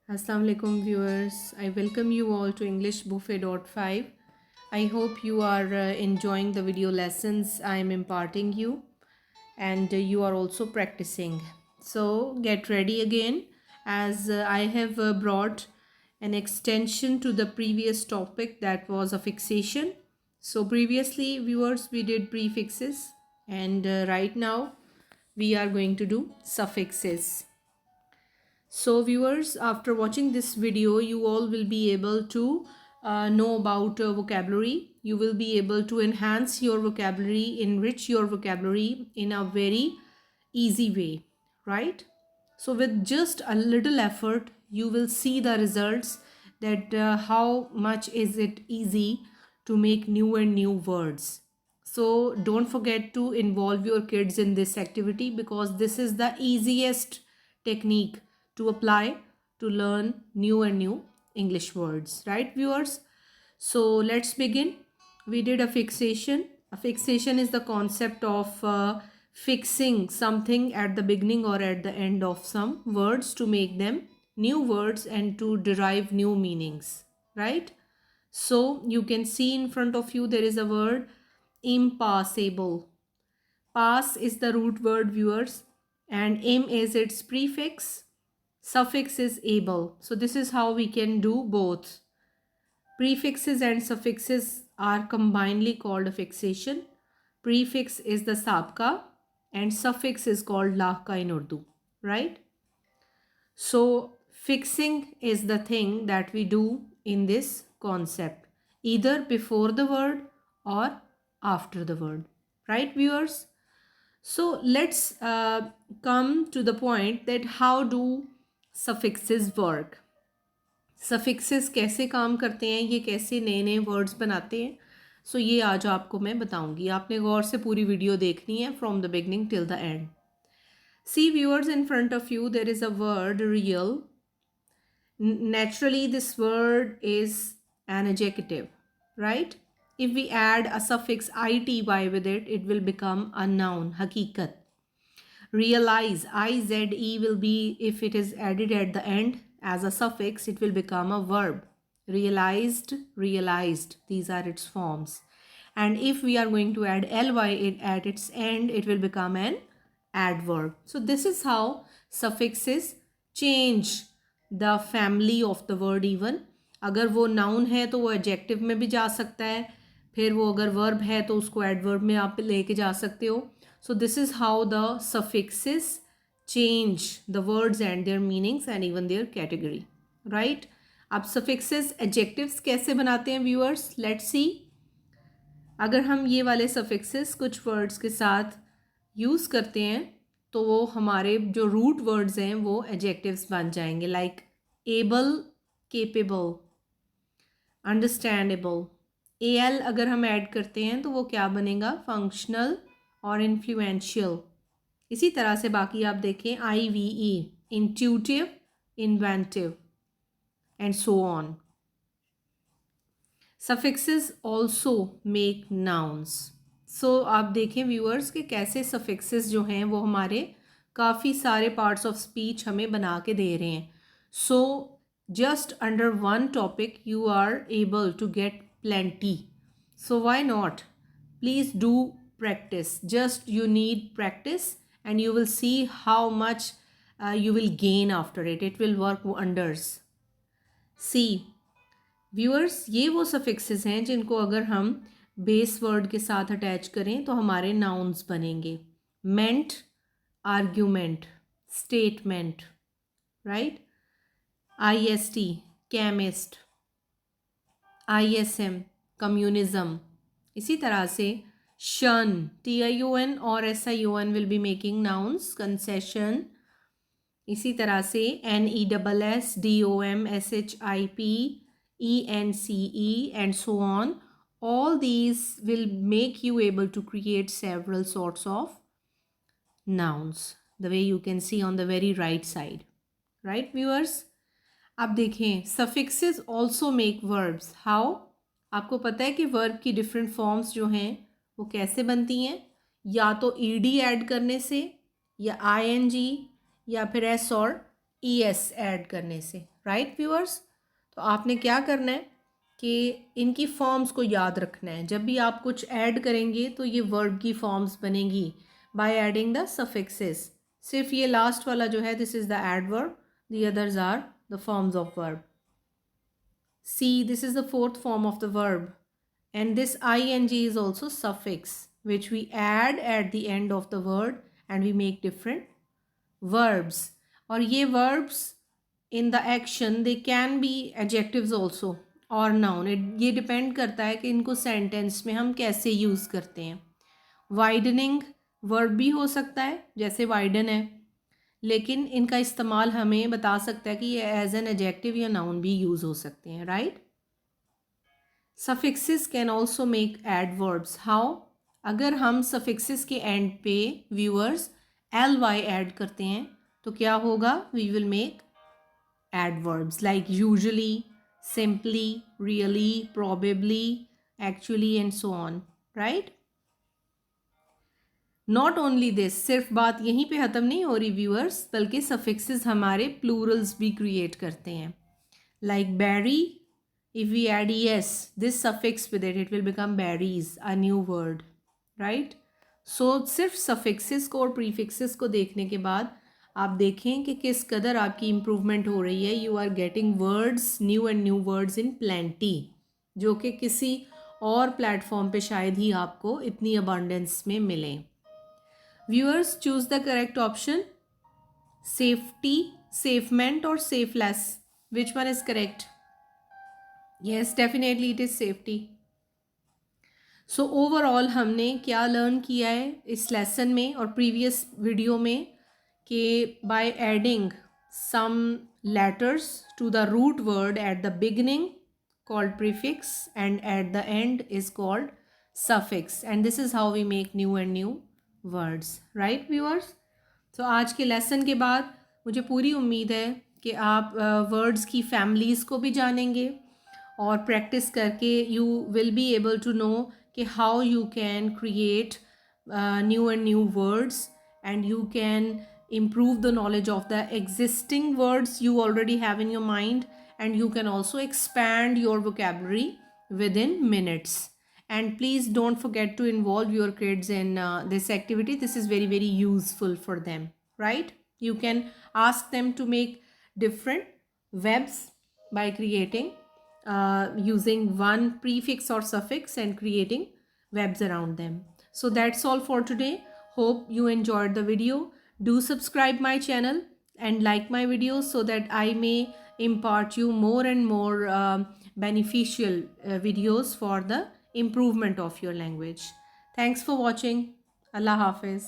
Assalamu alaikum viewers. I welcome you all to English Buffet.5. I hope you are enjoying the video lessons I am imparting you and you are also practicing. So get ready again as I have brought an extension to the previous topic that was a fixation. So previously viewers we did prefixes and right now we are going to do suffixes. So viewers, after watching this video, you all will be able to know about vocabulary. You will be able to enhance your vocabulary, enrich your vocabulary in a very easy way, right? So with just a little effort, you will see the results that how much is it easy to make new and new words. So don't forget to involve your kids in this activity because this is the easiest technique to apply to learn new and new English words, right viewers? So let's begin. We did a fixation. A fixation is the concept of fixing something at the beginning or at the end of some words to make them new words and to derive new meanings, right? So you can see in front of you there is a word impassable. Pass is the root word viewers and im is its prefix. Suffix is able. So this is how we can do both. Prefixes and suffixes are combinedly called a fixation. Prefix is the sabka and suffix is called lahka in Urdu, right? So fixing is the thing that we do in this concept, either before the word or after the word, right viewers? So let's come to the point that how do suffixes work. Suffixes कैसे काम करते हैं, ये कैसे नए नए words बनाते हैं, सो ये आज आपको मैं बताऊंगी. आपने गौर से पूरी वीडियो देखनी है from the beginning till the end. See viewers, in front of you there is a word real. Naturally this word is an adjective, right? If we add a suffix ity with it, it will become a noun, hakikat. Realize, ize will be, if it is added at the end as a suffix, it will become a verb. Realized, realized, these are its forms. And if we are going to add ly at its end, it will become an adverb. So this is how suffixes change the family of the word even. अगर वो noun है तो वो adjective में भी जा सकता है, फिर वो अगर verb है तो उसको adverb में आप लेके जा सकते हो. So this is how the suffixes change the words and their meanings and even their category, right? अब suffixes adjectives कैसे बनाते हैं viewers? Let's see. अगर हम ये वाले suffixes कुछ words के साथ यूज़ करते हैं तो वो हमारे जो रूट वर्ड्स हैं वो एडजेक्टिव्स बन जाएंगे, like able, capable, understandable. L अगर हम ऐड करते हैं तो वो क्या बनेगा, फंक्शनल और इन्फ्लुएंशियल. इसी तरह से बाकी आप देखें, I V E, intuitive, inventive and so on. Suffixes also make nouns. So आप देखें व्यूअर्स कि कैसे सफिक्सेस जो हैं वो हमारे काफ़ी सारे पार्ट्स ऑफ स्पीच हमें बना के दे रहे हैं. So just under one topic you are able to get plenty. So why not, please do practice. Just you need practice and you will see how much you will gain after it. It will work wonders. See viewers, ये वो suffixes हैं जिनको अगर हम base word के साथ attach करें तो हमारे nouns बनेंगे. meant, argument, statement, right? ist, chemist, ism, communism. इसी तरह से shun, tion और sion will be making nouns. concession. इसी तरह से NESS, DOM, SHIP, ENCE and so on. All these will make you able to create several sorts of nouns, the way you can see on the very right side, right viewers? अब देखें, suffixes also make verbs. How? आपको पता है कि verb की different forms जो हैं वो कैसे बनती हैं, या तो ed ऐड करने से, या ing, या फिर s और es ऐड करने से, राइट व्यूअर्स। तो आपने क्या करना है कि इनकी फॉर्म्स को याद रखना है। जब भी आप कुछ ऐड करेंगे तो ये वर्ब की फॉर्म्स बनेगी बाय एडिंग द सफिक्सेस। सिर्फ ये लास्ट वाला जो है this is the adverb, the others are the forms of verb. See, this is the fourth form of the verb, and this ing is also suffix which we add at the end of the word and we make different verbs. और ये verbs in the action they can be adjectives also or noun. ये depend करता है कि इनको sentence में हम कैसे use करते हैं। widening verb भी हो सकता है, जैसे widen है, लेकिन इनका इस्तेमाल हमें बता सकता है कि ये एज एन एडजेक्टिव या नाउन भी यूज़ हो सकते हैं, right. Suffixes can also make adverbs. How? अगर हम सफिक्सेस के एंड पे व्यूअर्स ly ऐड करते हैं तो क्या होगा? We will make adverbs like usually, simply, really, probably, actually and so on, right. Not only this, सिर्फ बात यहीं पे ख़त्म नहीं हो रही व्यूअर्स, बल्कि सफिक्सेस हमारे प्लूरल्स भी क्रिएट करते हैं। Like berry, if we add es, this suffix with it, it will become berries, a new word, right? So सिर्फ suffixes को और prefixes को देखने के बाद आप देखें कि किस कदर आपकी improvement हो रही है। You are getting words, new and new words in plenty, जो कि किसी और प्लेटफॉर्म पे शायद ही आपको इतनी abundance में मिलें। Viewers, choose the correct option. Safety, safement or safeless. Which one is correct? Yes, definitely it is safety. So overall हमने क्या लर्न किया है इस लेसन में और प्रीवियस वीडियो में कि by adding some letters to the root word at the beginning called prefix and at the end is called suffix, and this is how we make new and new words, right viewers? तो आज के lesson के बाद मुझे पूरी उम्मीद है कि आप वर्ड्स की फैमिलीज़ को भी जानेंगे और प्रैक्टिस करके you will be able to know कि how you can create new and new words and you can improve the knowledge of the existing words you already have in your mind, and you can also expand your vocabulary within minutes. And please don't forget to involve your kids in this activity. This is very very useful for them, right? You can ask them to make different verbs by creating using one prefix or suffix and creating verbs around them. So that's all for today. Hope you enjoyed the video. Do subscribe my channel and like my videos so that I may impart you more and more beneficial videos for the improvement of your language. Thanks for watching. Allah Hafiz.